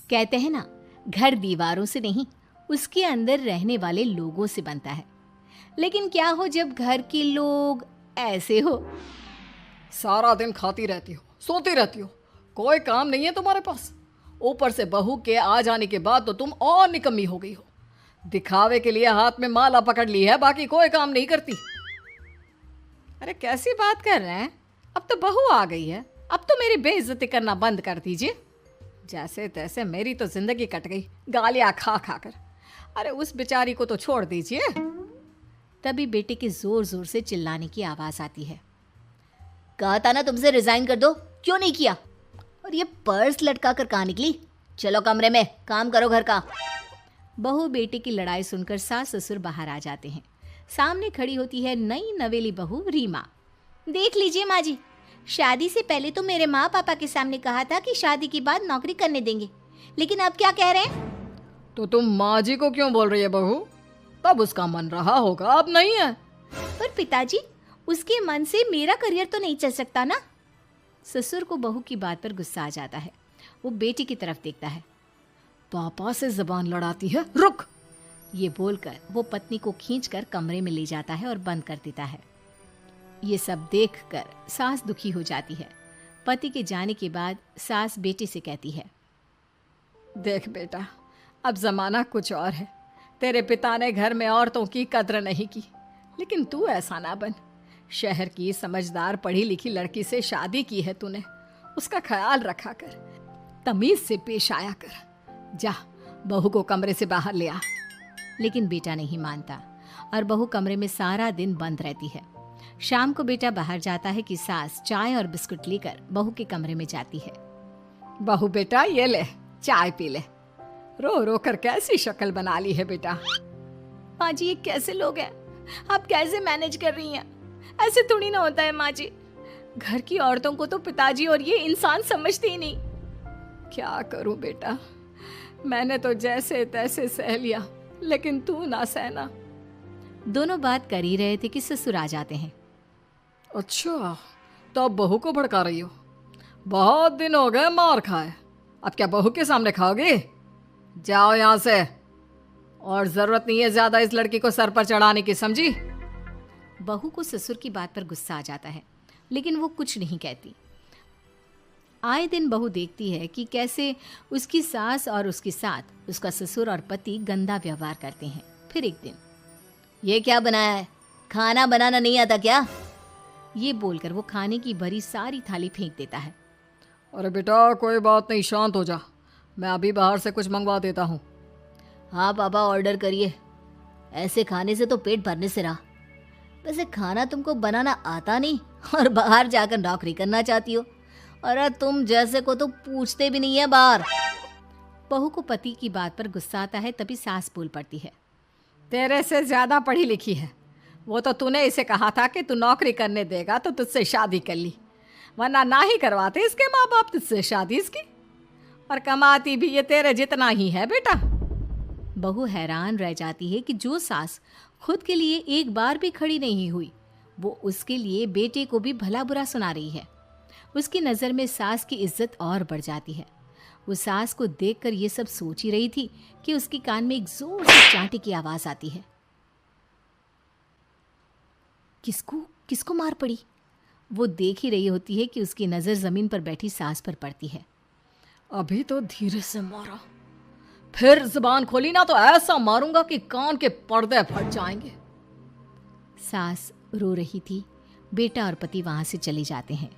कहते हैं ना, घर दीवारों से नहीं, उसके अंदर रहने वाले लोगों से बनता है। लेकिन क्या हो जब घर के लोग ऐसे हो? सारा दिन खाती रहती हो, सोती रहती हो, कोई काम नहीं है तुम्हारे पास। ऊपर से बहू के आ जाने के बाद तो तुम और निकम्मी हो गई हो। दिखावे के लिए हाथ में माला पकड़ ली है, बाकी कोई काम नहीं करती। अरे कैसी बात कर रहे हैं? अब तो बहू आ गई है, अब तो मेरी बेइज्जती करना बंद कर दीजिए। जैसे तैसे मेरी तो जिंदगी कट गई गालियां खा खा कर। अरे उस बेचारी को तो छोड़ दीजिए। तभी बेटे के जोर जोर से चिल्लाने की आवाज आती है। कहा था ना तुमसे रिजाइन कर दो, क्यों नहीं किया? और ये पर्स लटका कर कहाँ निकली? चलो कमरे में, काम करो घर का। बहू बेटे की लड़ाई सुनकर सास ससुर बाहर आ जाते हैं। सामने खड़ी होती है नई नवेली बहू रीमा। देख लीजिए माँ जी, शादी से पहले तो मेरे माँ पापा के सामने कहा था कि शादी के बाद नौकरी करने देंगे, लेकिन अब क्या कह रहे हैं? तो तुम माँ जी को क्यों बोल रही है बहू? तब उसका मन रहा होगा, अब नहीं है। पर पिताजी, उसके मन से मेरा करियर तो नहीं चल सकता ना। ससुर को बहू की बात पर गुस्सा आ जाता है। वो बेटी की तरफ देखता है। पापा से जबान लड़ाती है, रुक। ये बोलकर वो पत्नी को खींचकर कमरे में ले जाता है और बंद कर देता है। ये सब देखकर सास दुखी हो जाती है। पति के जाने के बाद सास बेटी से कहती है, देख बेटा, अब जमाना कुछ और है। तेरे पिता ने घर में औरतों की कद्र नहीं की, लेकिन तू ऐसा ना बन। शहर की समझदार पढ़ी लिखी लड़की से शादी की है तूने, उसका ख्याल रखा कर, तमीज से पेश आया कर। जा, बहू को कमरे से बाहर ले आ। लेकिन बेटा नहीं मानता और बहू कमरे में सारा दिन बंद रहती है। शाम को बेटा बाहर जाता है कि सास चाय और बिस्कुट लेकर बहू के कमरे में जाती है। बहू बेटा ये ले, चाय पी ले। रो रो कर कैसी शक्ल बना ली है बेटा। माँ जी, ये कैसे लोग हैं? आप कैसे मैनेज कर रही हैं? ऐसे थोड़ी ना होता है माँ जी। घर की औरतों को तो पिताजी और ये इंसान समझते ही नहीं। क्या करूं बेटा, मैंने तो जैसे तैसे सह लिया, लेकिन तू ना सहना। दोनों बात कर ही रहे थे कि ससुर आ जाते हैं। अच्छा, तो अब बहू को भड़का रही हो? बहुत दिन हो गए मार खाए, अब क्या बहू के सामने खाओगे? जाओ यहाँ से, और जरूरत नहीं है ज्यादा इस लड़की को सर पर चढ़ाने की, समझी? बहू को ससुर की बात पर गुस्सा आ जाता है, लेकिन वो कुछ नहीं कहती। आए दिन बहू देखती है कि कैसे उसकी सास और उसके साथ उसका ससुर और पति गंदा व्यवहार करते हैं। फिर एक दिन, ये क्या बनाया है? खाना बनाना नहीं आता क्या? ये बोलकर वो खाने की भरी सारी थाली फेंक देता है। अरे बेटा कोई बात नहीं, शांत हो जा, मैं अभी बाहर से कुछ मंगवा देता हूँ। हाँ पापा, ऑर्डर करिए। ऐसे खाने से तो पेट भरने से रहा। वैसे खाना तुमको बनाना आता नहीं और बाहर जाकर नौकरी करना चाहती हो। अरे तुम जैसे को तो पूछते भी नहीं है बाहर। बहू को पति की बात पर गुस्सा आता है, तभी सास बोल पड़ती है। तेरे से ज्यादा पढ़ी लिखी है, वो तो तूने इसे कहा था कि तू नौकरी करने देगा तो तुझसे शादी कर ली, वरना ना ही करवाते इसके माँ बाप तुझसे शादी इसकी। और कमाती भी ये तेरे जितना ही है बेटा। बहू हैरान रह जाती है कि जो सास खुद के लिए एक बार भी खड़ी नहीं हुई, वो उसके लिए बेटे को भी भला बुरा सुना रही है। उसकी नज़र में सास की इज्जत और बढ़ जाती है। वो सास को देखकर ये सब सोच ही रही थी कि उसके कान में एक जोर से चांटे की आवाज आती है। किसको किसको मार पड़ी? वो देख ही रही होती है कि उसकी नज़र ज़मीन पर बैठी सास पर पड़ती है। अभी तो धीरे से मारा, फिर जुबान खोली ना तो ऐसा मारूंगा कि कान के पर्दे फट जाएंगे। सास रो रही थी। बेटा और पति वहां से चले जाते हैं।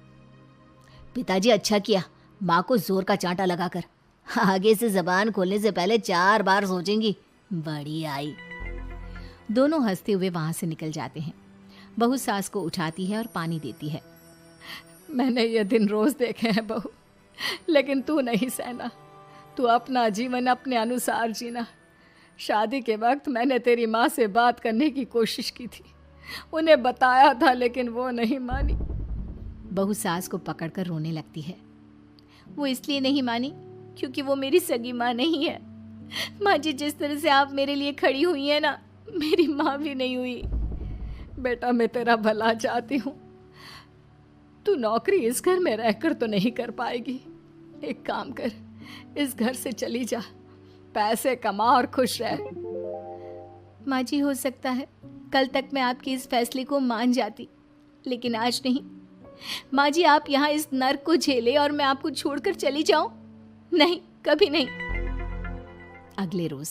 पिताजी अच्छा किया माँ को जोर का चांटा लगाकर, आगे से जबान खोलने से पहले 4 बार सोचेंगी। बड़ी आई। दोनों हंसते हुए वहां से निकल जाते हैं। बहू सास को उठाती है और पानी देती है। मैंने ये दिन रोज देखे हैं बहू, लेकिन तू नहीं सहना। तू अपना जीवन अपने अनुसार जीना। शादी के वक्त मैंने तेरी माँ से बात करने की कोशिश की थी, उन्हें बताया था, लेकिन वो नहीं मानी। बहू सास को पकड़कर रोने लगती है। वो इसलिए नहीं मानी क्योंकि वो मेरी सगी माँ नहीं है। माँ जी, जिस तरह से आप मेरे लिए खड़ी हुई है ना, मेरी माँ भी नहीं हुई। बेटा मैं तेरा भला चाहती हूँ, तू नौकरी इस घर में रहकर तो नहीं कर पाएगी। एक काम कर, इस घर से चली जा, पैसे कमा और खुश रह। माँ जी, हो सकता है कल तक मैं आपके इस फैसले को मान जाती, लेकिन आज नहीं। माँ जी, आप यहाँ इस नर्क को झेले और मैं आपको छोड़कर चली जाऊं? नहीं, कभी नहीं। अगले रोज